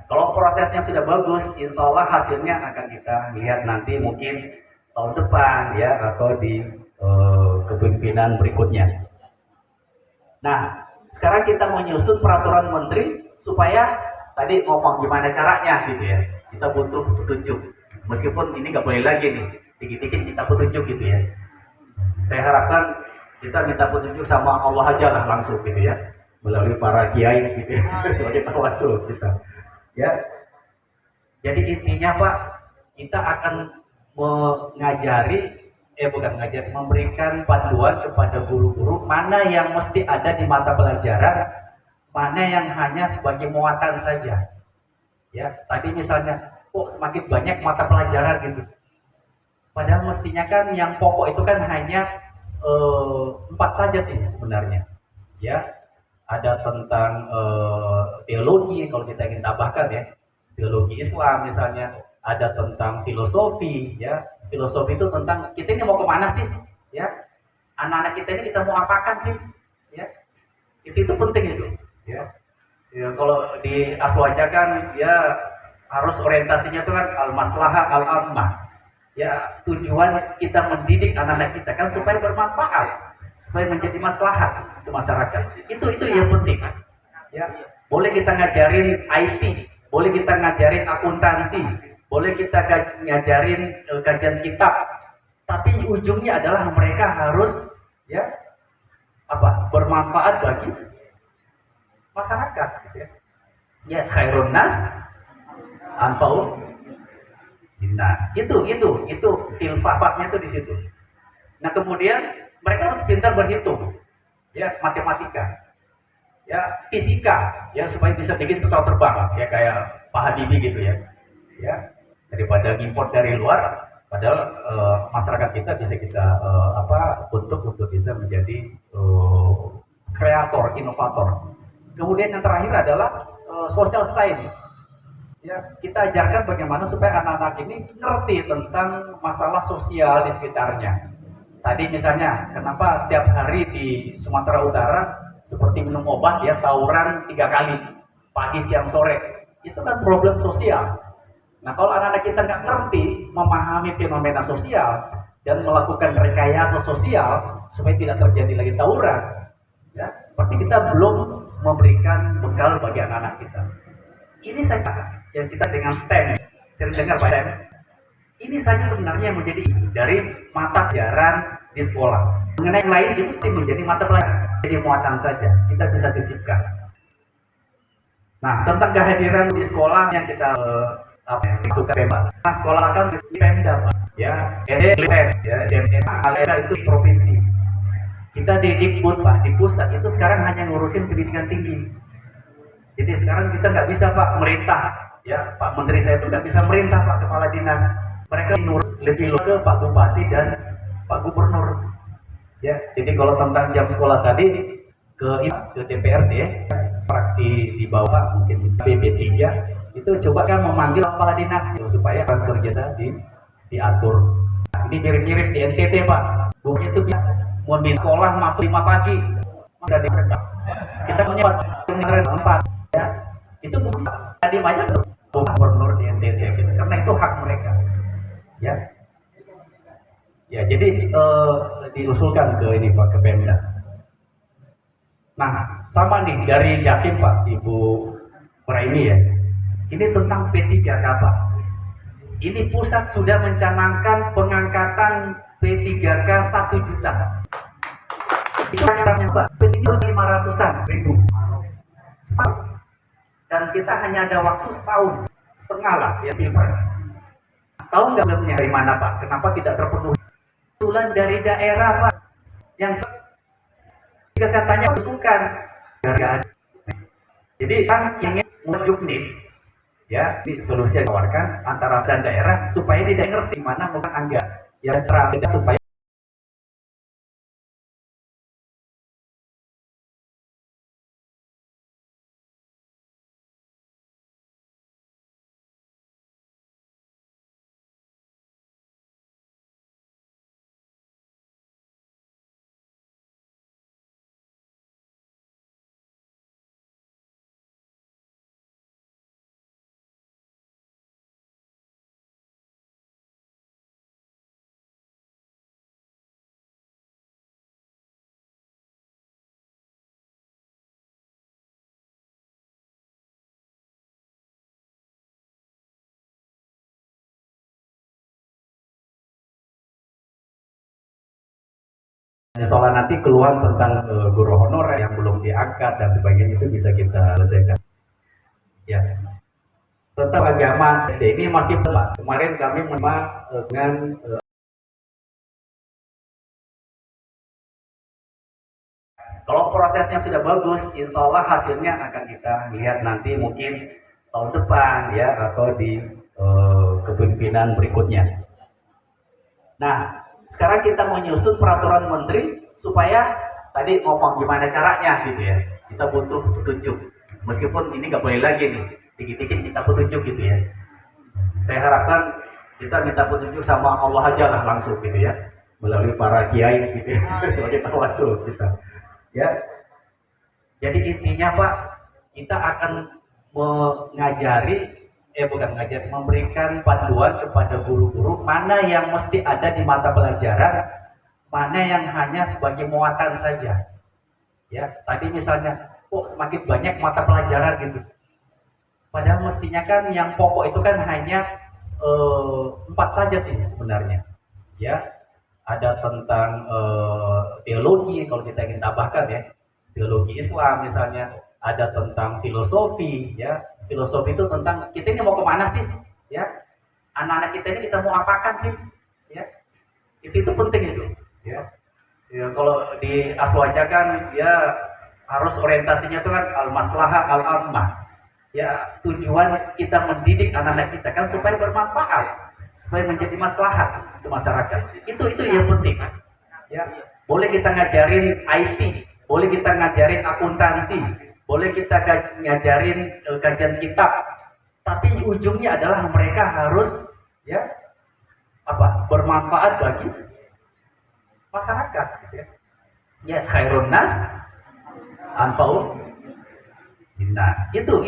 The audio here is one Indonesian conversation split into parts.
Kalau prosesnya sudah bagus, insya Allah hasilnya akan kita lihat nanti mungkin tahun depan ya atau di kepemimpinan berikutnya. Nah, sekarang kita mau nyusun peraturan menteri supaya tadi ngomong gimana caranya gitu ya. Kita butuh petunjuk. Meskipun ini nggak boleh lagi nih, dikit-dikit kita petunjuk gitu ya. Saya harapkan kita minta petunjuk sama Allah aja lah langsung gitu ya, melalui para kiai gitu ya, sebagai tawasul kita. Ya, jadi intinya Pak, kita akan mengajari, bukan ngajari, memberikan panduan kepada guru-guru mana yang mesti ada di mata pelajaran, mana yang hanya sebagai muatan saja. Ya, tadi misalnya, kok semakin banyak mata pelajaran gitu. Padahal mestinya kan yang pokok itu kan hanya 4 saja sih sebenarnya. Ya, ada tentang teologi kalau kita ingin tambahkan ya, teologi Islam misalnya, ada tentang filosofi ya. Filosofi itu tentang kita ini mau kemana sih ya, anak-anak kita ini kita mau apakan sih ya, itu penting itu ya. Ya, kalau di aswaja kan ya harus orientasinya itu kan al-maslahah al-ammah. Ya, tujuan kita mendidik anak-anak kita kan supaya bermanfaat, supaya menjadi maslahat untuk masyarakat. Itu yang penting. Ya, boleh kita ngajarin IT, boleh kita ngajarin akuntansi, boleh kita ngajarin kajian kitab, tapi ujungnya adalah mereka harus ya bermanfaat bagi masyarakat gitu ya. Ya, khairun nas anfa'u dinas. Itu filsafatnya itu di situ. Nah, kemudian mereka harus pintar berhitung. Ya, matematika. Ya, fisika, ya supaya bisa bikin pesawat terbang ya kayak Pak Habibie gitu ya. Ya, daripada import dari luar, padahal masyarakat kita bisa kita bentuk untuk bisa menjadi kreator, inovator. Kemudian yang terakhir adalah social science. Ya, kita ajarkan bagaimana supaya anak-anak ini ngerti tentang masalah sosial di sekitarnya. Tadi misalnya, kenapa setiap hari di Sumatera Utara seperti minum obat ya, tawuran 3 kali, pagi, siang, sore. Itu kan problem sosial. Nah, kalau anak-anak kita nggak ngerti memahami fenomena sosial dan melakukan rekayasa sosial supaya tidak terjadi lagi tawuran, ya, berarti kita belum memberikan bekal bagi anak-anak kita. Ini saya yang kita dengan STEM, sering dengar Pak STEM. Ini saja sebenarnya yang menjadi dari mata pelajaran di sekolah. Mengenai yang lain itu menjadi mata pelajaran, jadi muatan saja. Kita bisa sisipkan. Nah, tentang kehadiran di sekolah yang kita suka bebas. Nah, sekolah kan di Pemda, Pak. Ya, SD, ya, SMA, itu di provinsi. Kita di Dikbud, Pak, di pusat itu sekarang hanya ngurusin pendidikan tinggi. Jadi sekarang kita nggak bisa Pak merintah, ya Pak Menteri saya itu nggak bisa merintah Pak Kepala Dinas. Mereka lebih ke Pak Bupati dan Pak Gubernur. Ya, jadi kalau tentang jam sekolah tadi ke DPRD, fraksi di bawah mungkin BP3 itu coba kan memanggil Kepala Dinas supaya kan kerja diatur. Nah, ini mirip-mirip di NTT Pak. Bukannya itu bisa mau sekolah masuk 5 pagi, kita punya 4 ya, itu bisa tadi banyak gubernur di NTT gitu, karena itu hak mereka ya. Ya, jadi diusulkan ke ini Pak, ke Pemda. Nah, sama nih dari Jatim Pak, Ibu Praini ya, ini tentang P3K Pak. Ini pusat sudah mencanangkan pengangkatan P3K 1 juta. Itu caranya Pak, P3 500-an ribu. Dan kita hanya ada waktu setahun setengah lah ya pilpres. Tahu nggak belumnya dari mana Pak? Kenapa tidak terpenuhi? Usulan dari daerah Pak, yang kesehatannya bukan. Jadi kan ingin menjuknis, ya ini solusi yang ditawarkan antara dan daerah supaya tidak ngerti mana bukan anggaran yang terakhir supaya Soal nanti keluhan tentang guru honorer yang belum diangkat dan sebagainya itu bisa kita selesaikan. Ya, tentang agama SD ini masih Pak. Kemarin kami memang dengan kalau prosesnya sudah bagus, insya Allah hasilnya akan kita lihat nanti mungkin tahun depan ya atau di kepemimpinan berikutnya. Nah, sekarang kita menyusun peraturan menteri supaya tadi ngomong gimana caranya gitu ya. Kita butuh petunjuk. Meskipun ini nggak boleh lagi nih, dikit-dikit kita petunjuk gitu ya. Saya harapkan kita minta petunjuk sama Allah aja lah langsung gitu ya, melalui para kiai gitu ya, sebagai tawasul kita. Ya, jadi intinya Pak, kita akan mengajari bukan ngajar, memberikan panduan kepada guru-guru mana yang mesti ada di mata pelajaran, mana yang hanya sebagai muatan saja. Ya, tadi misalnya, kok semakin banyak mata pelajaran gitu. Padahal mestinya kan yang pokok itu kan hanya 4 saja sih sebenarnya. Ya, ada tentang teologi kalau kita ingin tambahkan ya, teologi Islam misalnya, ada tentang filosofi ya. Filosofi itu tentang kita ini mau kemana sih ya, anak-anak kita ini kita mau apakan sih ya, itu penting itu ya. Ya kalau di aswaja kan ya harus orientasinya itu kan al-maslahah al-ammah ya, tujuan kita mendidik anak-anak kita kan supaya bermanfaat, supaya menjadi maslahat untuk masyarakat, itu yang penting ya. Boleh kita ngajarin IT, boleh kita ngajarin akuntansi, boleh kita ngajarin kajian kitab, tapi ujungnya adalah mereka harus ya bermanfaat bagi masyarakat gitu ya. Ya khairun nas anfa'u linnas. Itu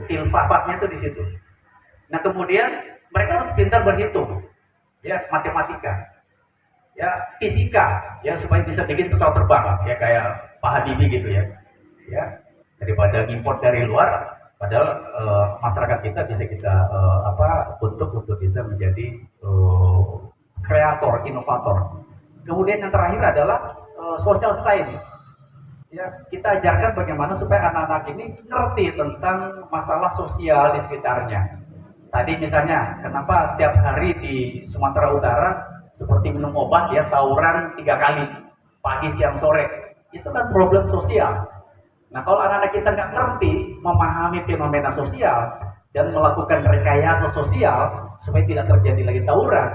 filsafatnya itu di situ. Nah, kemudian mereka harus pintar berhitung. Ya, matematika. Ya, fisika ya supaya bisa bikin pesawat terbang ya kayak Pak Habibie gitu ya. Ya, daripada import dari luar, padahal masyarakat kita bisa kita bentuk untuk bisa menjadi kreator, inovator. Kemudian yang terakhir adalah social science. Ya, kita ajarkan bagaimana supaya anak-anak ini ngerti tentang masalah sosial di sekitarnya. Tadi misalnya, kenapa setiap hari di Sumatera Utara seperti minum obat ya, tawuran 3 kali, pagi, siang, sore. Itu kan problem sosial. Nah, kalau anak-anak kita nggak ngerti memahami fenomena sosial dan melakukan rekayasa sosial supaya tidak terjadi lagi tawuran,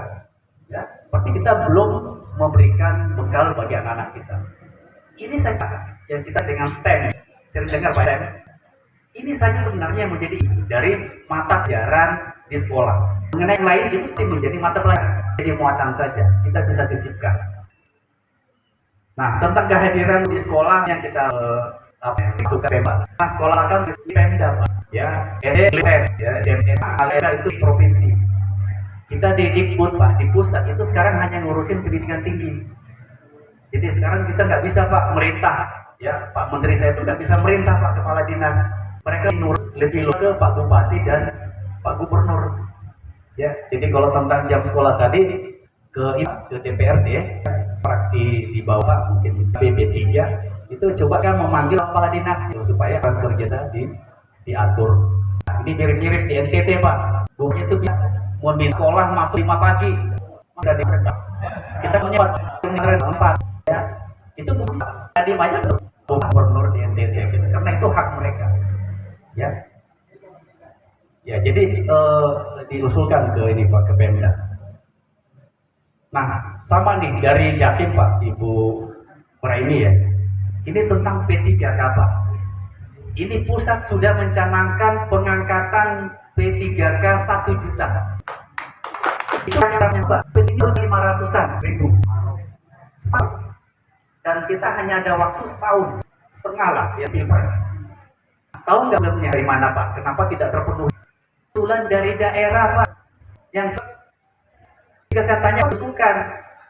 ya, berarti kita belum memberikan bekal bagi anak-anak kita. Ini saja yang kita dengan STEM, sering dengar Pak STEM. Ini saja sebenarnya yang menjadi dari mata pelajaran di sekolah. Mengenai yang lain itu menjadi mata pelajaran, jadi muatan saja. Kita bisa sisipkan. Nah, tentang kehadiran di sekolah yang kita suka Pemda. Nah, sekolah kan di Pemda Pak. Ya, SDN, ya, SMA itu di provinsi. Kita di Dikbud Pak, di pusat itu sekarang hanya ngurusin pendidikan tinggi. Jadi sekarang kita nggak bisa Pak merintah, ya Pak Menteri saya itu nggak bisa merintah Pak Kepala Dinas. Mereka lebih ke Pak Bupati dan Pak Gubernur. Ya, jadi kalau tentang jam sekolah tadi ke DPRD, fraksi di bawah mungkin PP3 itu coba kan memanggil kepala dinas supaya kan kerja diatur. Nah, ini mirip-mirip di NTT Pak. Bukannya itu bisa meminta sekolah masuk 5 pagi, nggak diberitahu. Kita punya 4 ya, itu bisa tadi banyak gubernur di NTT gitu, karena itu hak mereka ya. Ya jadi diusulkan ke ini Pak, ke Pemda. Nah sama nih dari Jatim Pak, Ibu Praini ya, ini tentang P3K Pak. Ini pusat sudah mencanangkan pengangkatan P3K 1 juta. Itu anggarannya Pak, P3 harus 500-an ribu. Dan kita hanya ada waktu setahun setengah lah ya Pilpres. Tahu nggak belumnya dari mana Pak? Kenapa tidak terpenuhi? Usulan dari daerah Pak, yang kesehatannya bukan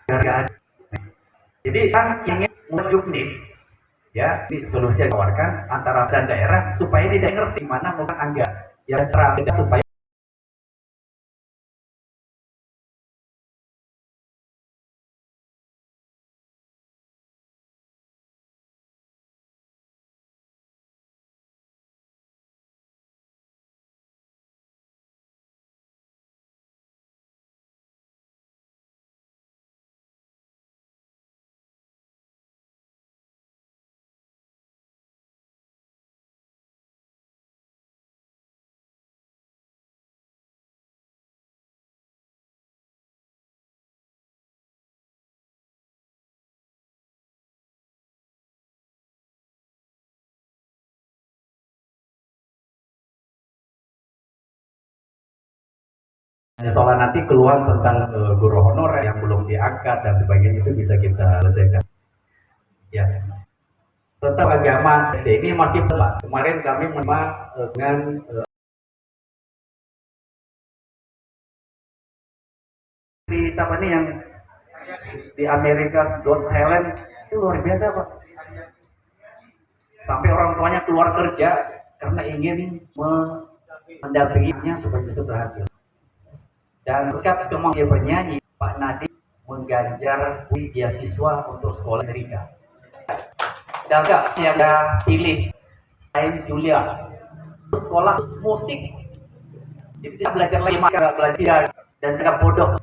dari. Jadi kan ingin menjuknis ya, ini solusi yang ditawarkan antara daerah supaya tidak ngerti mana bukan anggaran yang terang supaya Soal nanti keluhan tentang guru honorer yang belum diangkat dan sebagainya itu bisa kita selesaikan. Ya, tentang agama SD ini masih Pak. Kemarin kami memang dengan di siapa nih yang di Amerika Got Talent itu luar biasa Pak. Sampai orang tuanya keluar kerja karena ingin mendampinginya supaya bisa berhasil. Dan berkat kemampuan dia bernyanyi, Pak Nadi mengganjar beasiswa untuk sekolah Amerika. Dan enggak, saya pilih lain Julia sekolah musik. Jadi dia belajar lagi, maka belajar dan tidak bodoh.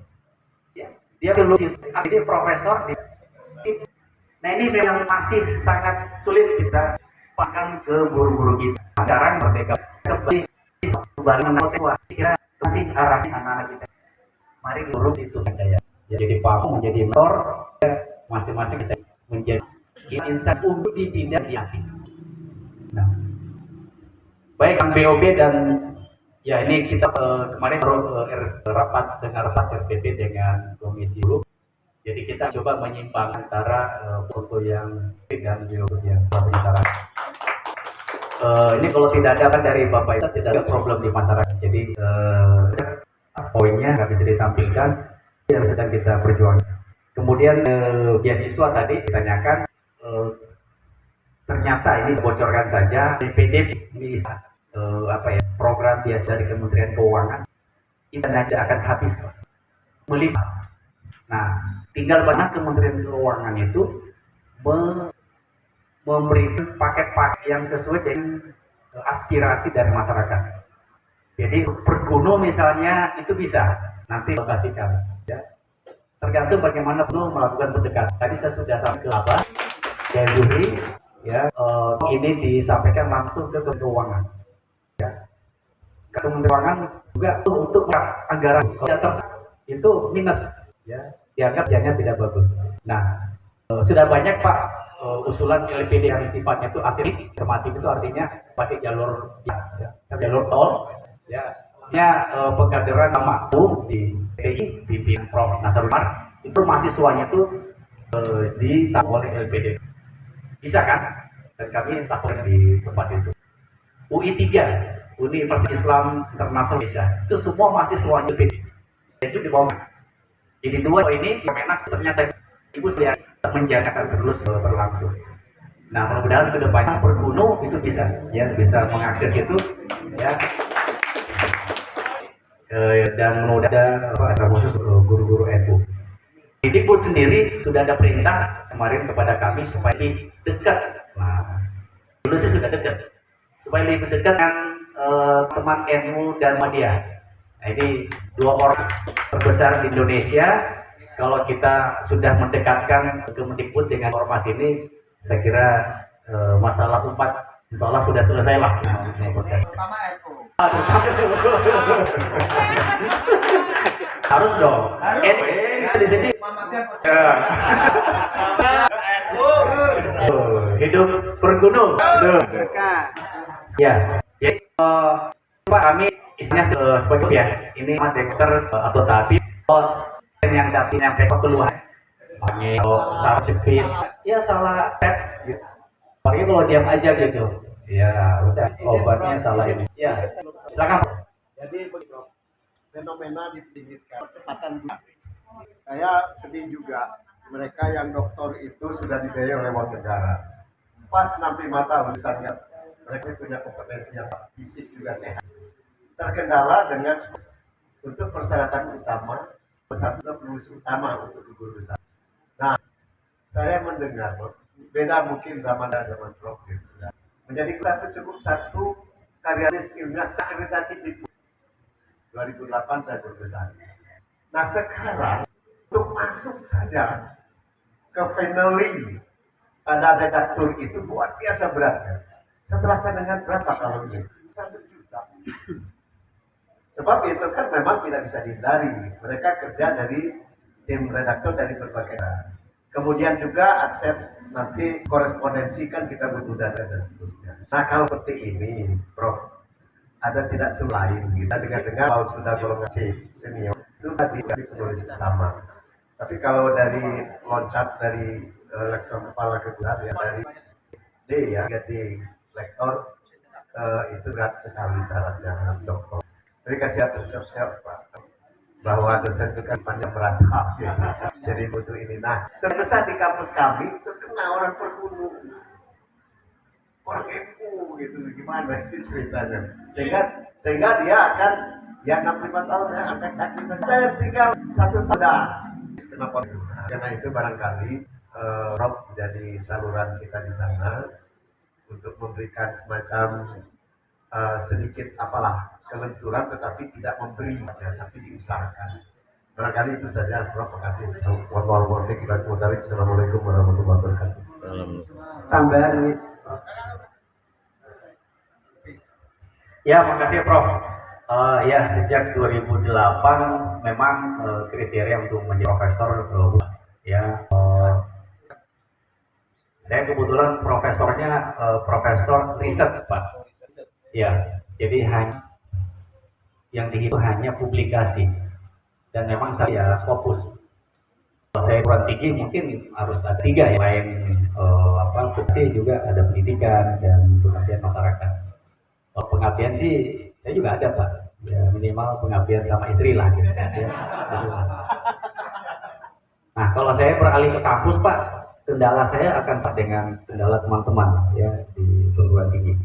Dia lulus, dia profesor. Nah ini memang masih sangat sulit kita pakai ke guru-guru kita. Sekarang merdeka kembali kira masih arahnya anak-anak kita. Mari guru itu daya. Jadi paham menjadi mentor, masing-masing kita menjadi insan untuk ditindak di hati. Nah, baik Kang BOB dan ya ini kita kemarin baru rapat RPP dengan Komisi 10. Jadi kita coba menyimpang antara foto yang dan video yang antara. Ini kalau tidak ada dari Bapak itu tidak ada problem di masyarakat. Jadi poinnya nggak bisa ditampilkan yang sedang kita perjuangkan. Kemudian beasiswa tadi ditanyakan, ternyata ini bocorkan saja PDB ini program biasa dari Kementerian Keuangan itu nanti akan habis melimpah. Nah, tinggal bagaimana Kementerian Keuangan itu memberikan paket-paket yang sesuai dengan aspirasi dari masyarakat. Jadi per gunung misalnya itu bisa nanti lokasikan, ya. Tergantung bagaimana perlu melakukan pendekatan. Tadi saya sudah sampai ke apa? Dan Zuhri, ya, ini disampaikan langsung ke Keuangan. Ya. Kementerian Keuangan juga untuk anggaran tidak itu minus, ya, dianggap jalannya tidak bagus. Nah, sudah banyak Pak usulan LPD yang sifatnya itu afirmatif itu artinya pakai jalur tol, ya, pengkaderan nama di PTI pimpin Prof. Nasarudin itu mahasiswanya itu ditanggung oleh LPD. Bisa kan? Dan kami lakukan di tempat itu. UI 3, Universitas Islam Internasional Indonesia, itu semua mahasiswanya LPD. Itu di bawah. Jadi dua ini Kemenak ternyata Ibu lihat menjaga terus berlangsung. Nah, mudah-mudahan ke depannya per gunung itu bisa, ya, bisa mengakses itu, ya. Dan mudah-mudahan ada khusus guru-guru NU. Dikbud sendiri sudah ada perintah kemarin kepada kami supaya lebih dekat. Nah, dulu sih sudah dekat, supaya lebih dekat dengan teman NU dan Muhammadiyah. Nah, ini dua orang terbesar di Indonesia. Kalau kita sudah mendekatkan Kemendikbud dengan ormas ini, saya kira masalah umat insya Allah sudah selesai lah. Harus dong. Di sini hidup per gunung. Ya. Jadi Pak kami istilahnya sebagai ya ini dokter atau tabib yang dapat yang keluhan salah jepit ya salah tes gitu. Apalagi kalau diam aja gitu ya udah obatnya salah ini ya silakan. Jadi fenomena di percepatan saya sedih juga mereka yang doktor itu sudah dibiayai oleh uang negara pas nanti mata besarnya mereka punya kompetensi yang fisik juga sehat terkendala dengan untuk persyaratan utama besar lulus utama untuk guru besar. Nah, saya mendengar beda mungkin zaman dan zaman Prof. Menjadi cukup satu karya ilmiah akreditasi itu 2008 saya berbesar. Nah sekarang untuk masuk saja ke finally pada redaktur itu luar biasa beratnya. Setelah saya dengar berapa kalau ini 1 juta. Sebab itu kan memang tidak bisa dihindari. Mereka kerja dari tim redaktor dari berbagai daerah. Kemudian juga akses nanti korespondensi kan kita butuh data dan seterusnya. Nah kalau seperti ini, Prof, ada tidak selain kita dengar-dengar kalau sudah golongan C senior itu tadi penulis utama. Tapi kalau dari loncat dari lektor kepala kedua ya dari D ya D lektor itu berat sekali syaratnya harus doktor. Tapi kasih tersiap-siap Pak bahwa dosen itu kan panjang beratap ya. Jadi butuh ini. Nah, sebesar di kampus kami itu kena orang pergunu, orang MU gitu, gimana itu ceritanya. Sehingga dia akan ya 65 tahun ya angkat kaki saja. Saya tinggal 1 tahun. Kenapa? Karena itu barangkali Rob menjadi saluran kita di sana untuk memberikan semacam sedikit apalah kelenturan tetapi tidak memberi ya, tapi diusahakan. Barangkali itu saja Prof. Terima kasih. Assalamualaikum warahmatullahi wabarakatuh. Tambahan ini. Ya, makasih Prof. Ya, sejak 2008 memang kriteria untuk menjadi profesor ya. Saya kebetulan profesornya profesor riset Pak. Ya, jadi hanya yang dihitung hanya publikasi dan memang saya fokus. Kalau saya kurang tinggi mungkin harus ada 3 ya, selain publikasi juga ada pendidikan dan pengabdian masyarakat. Kalau pengabdian sih saya juga ada Pak, ya minimal pengabdian sama istri lah gitu kan ya. Nah kalau saya beralih ke kampus Pak, kendala saya akan sama dengan kendala teman-teman ya di perguruan tinggi.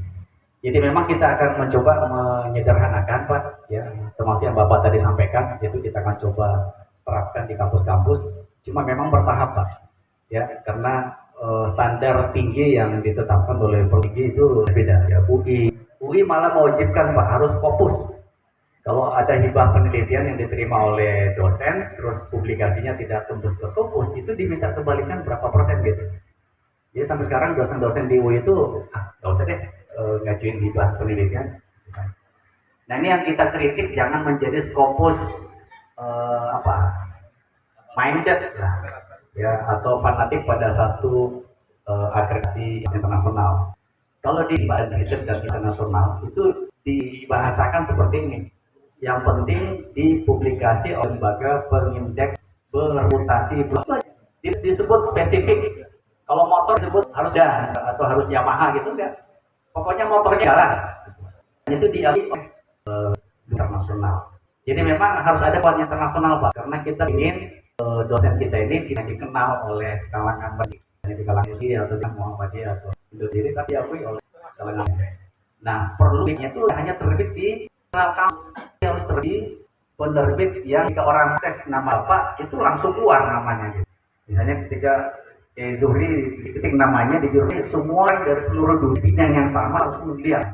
Jadi memang kita akan mencoba menyederhanakan Pak, ya termasuk yang Bapak tadi sampaikan, itu kita akan coba terapkan di kampus-kampus. Cuma memang bertahap Pak, ya karena standar tinggi yang ditetapkan oleh Pertinggi itu beda. Ya UI malah mewajibkan Pak harus fokus. Kalau ada hibah penelitian yang diterima oleh dosen, terus publikasinya tidak tembus ke Scopus, itu diminta kembalikan berapa persen gitu. Ya sampai sekarang dosen-dosen di UI itu, nggak usah deh ngajuin hibah penelitian. Nah ini yang kita kritik, jangan menjadi Scopus minded lah, ya atau fanatik pada satu agregasi internasional. Kalau di badan riset dan internasional itu dibahasakan seperti ini. Yang penting dipublikasi oleh lembaga pengindeks bermutasi disebut spesifik. Kalau motor disebut harus ada atau harus Yamaha gitu enggak. Pokoknya motornya jalan. Itu diambil oleh internasional. Jadi memang harus ada kualitas internasional Pak, karena kita ingin dosen kita ini tidak dikenal oleh kalangan bersih, di kalangan Musi atau di Muhammadiyah atau Indonesia, tapi diakui oleh kalangan. Nah perlunya itu hanya terbit di kampus, harus terbit di penerbit yang jika orang akses nama Bapak itu langsung keluar namanya. Gitu. Misalnya ketika Zuhri ketik namanya di jurnal, semua dari seluruh dunia bidang yang sama harus melihat.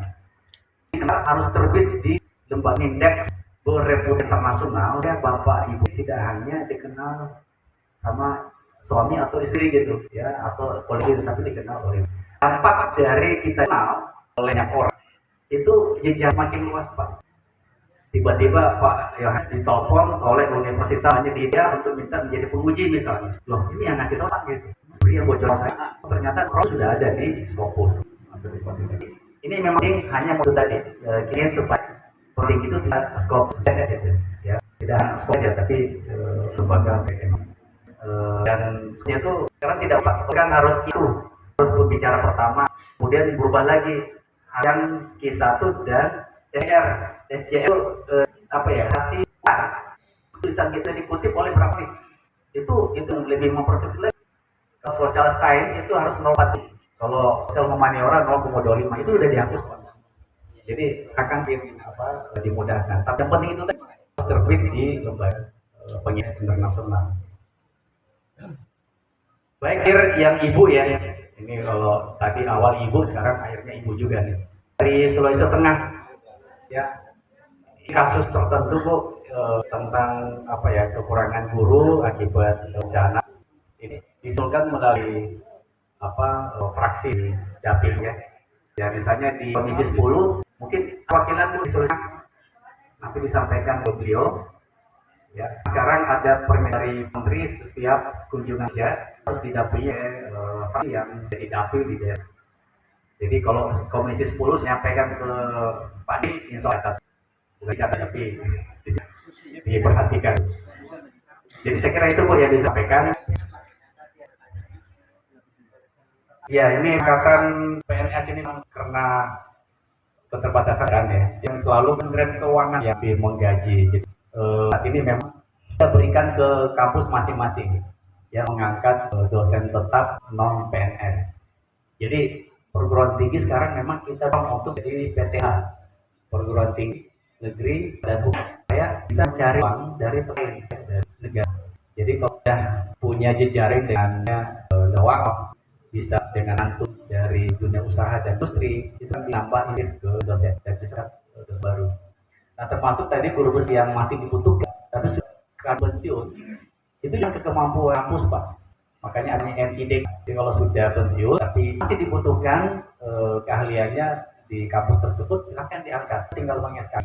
Harus terbit di lembaga indeks berreputasi internasional. Ya Bapak Ibu tidak hanya dikenal sama suami atau istri gitu, ya atau polisi, tapi dikenal oleh dampak dari kita kenal oleh banyak orang itu jejak makin luas Pak. Tiba-tiba Pak Yohanes ditelepon oleh universitas hanya dia untuk minta menjadi penguji misalnya. Loh ini yang ngasih tahu gitu. Dia bocor saya. Ternyata kalau sudah ada di Scopus. Ini memang hanya mau tadi ingin supaya penting itu tidak Scopus gitu. Ya tidak Scopus ya tapi lembaga PSM. Dan sebenarnya itu sekarang tidak Pak. Kan harus itu terus berbicara pertama, kemudian berubah lagi yang Q1 dan SJL kasih tulisan kita dikutip oleh berapa nih? Itu lebih mempersulit. Kalau social science itu harus 0,4. Kalau sosial humaniora 0,25 itu udah dihapus Pak. Jadi akan dimudahkan. Tapi yang penting itu harus terbit di lembaga pengindeks internasional. Baik, yang ibu ya. Ini kalau tadi awal ibu, sekarang akhirnya ibu juga nih. Dari Sulawesi Tengah. Ya, kasus tertentu Bu tentang kekurangan guru akibat bencana ini diusulkan melalui fraksi dapil ya misalnya di komisi 10 mungkin perwakilan itu disuruh nanti disampaikan ke beliau ya. Sekarang ada permintaan dari menteri setiap kunjungan harus didampingi fraksi yang jadi dapil di daerah. Jadi kalau Komisi 10 menyampaikan ke Pak Di, insya Allah bukan catat tapi diperhatikan. Jadi saya kira itu yang disampaikan. Ya, ini ikatan PNS ini karena keterbatasan kan ya, yang selalu Kementerian Keuangan yang menggaji. Jadi, saat ini memang kita berikan ke kampus masing-masing yang mengangkat dosen tetap non PNS. Jadi perguruan tinggi sekarang memang kita untuk jadi PTH, perguruan tinggi negeri dan hukum, saya bisa cari uang dari negara. Jadi kalau sudah punya jejaring dengannya wakaf, bisa dengan antum dari dunia usaha dan industri, itu kan ditambah ini ke dosen dan bisa dosen baru. Nah termasuk tadi guru besar yang masih dibutuhkan tapi sudah pensiun, itu yang kemampuan kampus Pak. Makanya ada NID. Jadi kalau sudah pensiun tapi masih dibutuhkan keahliannya di kampus tersebut, silahkan diangkat, tinggal mengeskan.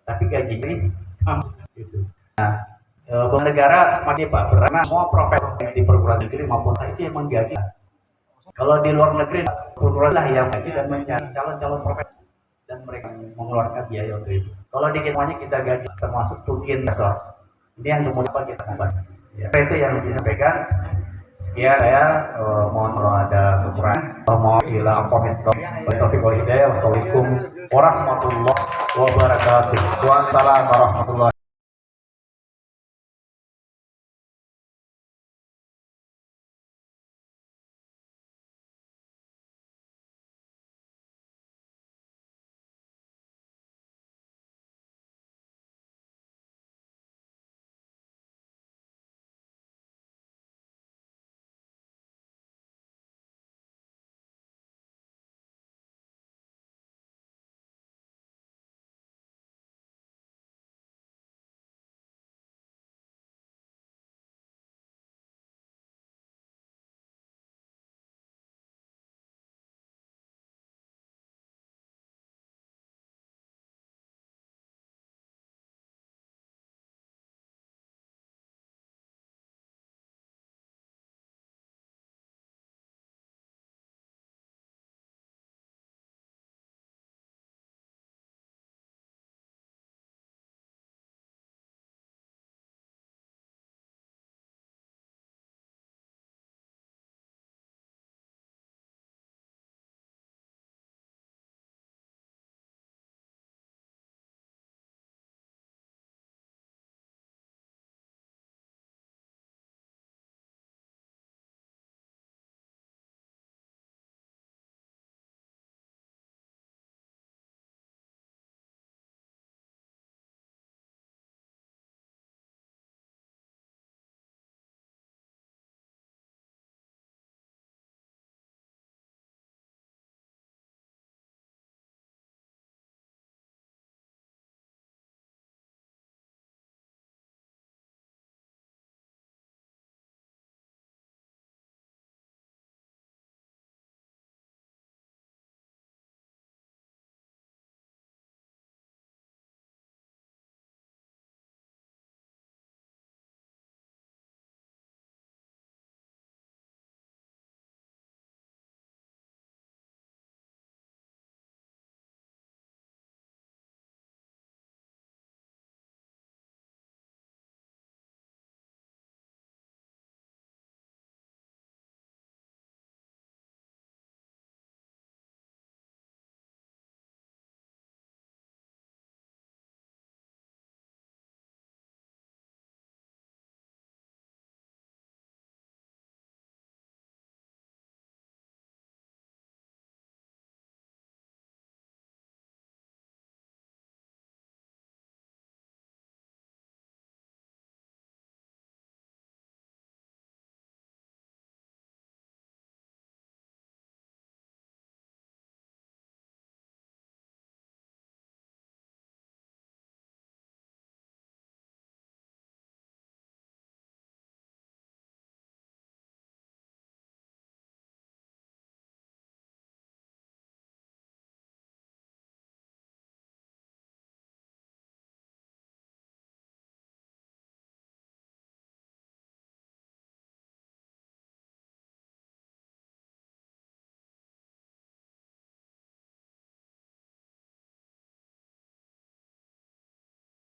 Tapi gajinya ini kampus itu. Nah, negara semakin Pak, karena semua profesor di perguruan negeri maupun saya itu yang menggaji. Kalau di luar negeri, perguruan lah yang gaji dan mencari calon-calon profesor dan mereka mengeluarkan biaya untuk itu. Kalau di semuanya kita gaji, termasuk tukin profesor. Ini yang kemudian kita bahas. Ya, itu yang disampaikan. Sekian saya mohon kalau ada kekurangan. Mohon ila apomintum. Taufiq wal hidayah. Wassalamualaikum warahmatullahi wabarakatuh. Waalaikumsalam warahmatullahi